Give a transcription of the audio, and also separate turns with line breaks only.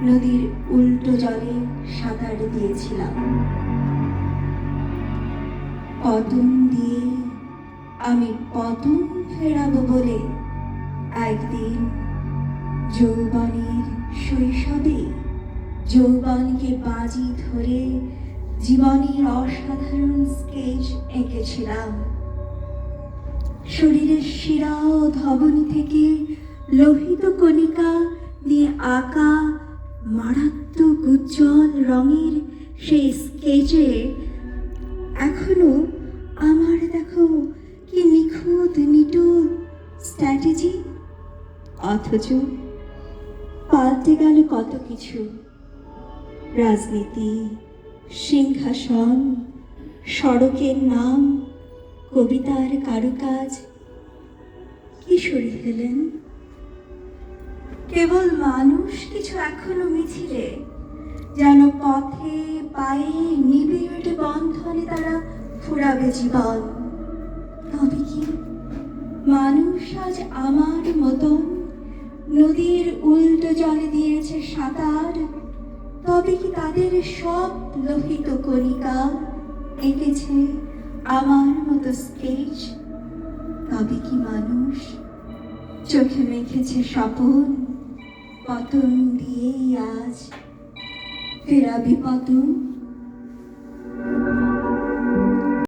নদীর উল্টো জলে সাঁতার দিয়েছিলাম। পতন দিয়ে আমি পতন ফেরাবো বলে একদিন যৌবনের শৈশবে যৌবনকে বাজি ধরে জীবনের অসাধারণ স্কেচ এঁকেছিলাম। শরীরের শিরা ও ধবনী থেকে লোহিত কণিকা দিয়ে আঁকা মারাত্মক উজ্জ্বল রঙের সেই স্কেচে এখনো আমার দেখো কি নিখুঁত নিটুল স্ট্র্যাটেজি। অথচ পাল্টে গেল কত কিছু। রাজনীতি, সিংহাসন, সড়কের নাম, কবিতার কারুকাজ কি সরিয়ে দিলেন। কেবল মানুষ কিছু এখনো মিছিলে, যেন পথে পায়ে নিবিড় বন্ধনে তারা ফুরাবে জীবন। তবে কি মানুষ আজ আমার মতন নদীর উল্টো জলে দিয়েছে সাঁতার? তবে কি তাদের সব লোহিত কণিকা এঁকেছে আমার মতো স্কেচ? তবে কি মানুষ চোখে মেখেছে স্বপন? পতন দিয়েই আজ ফেরাবি পতন।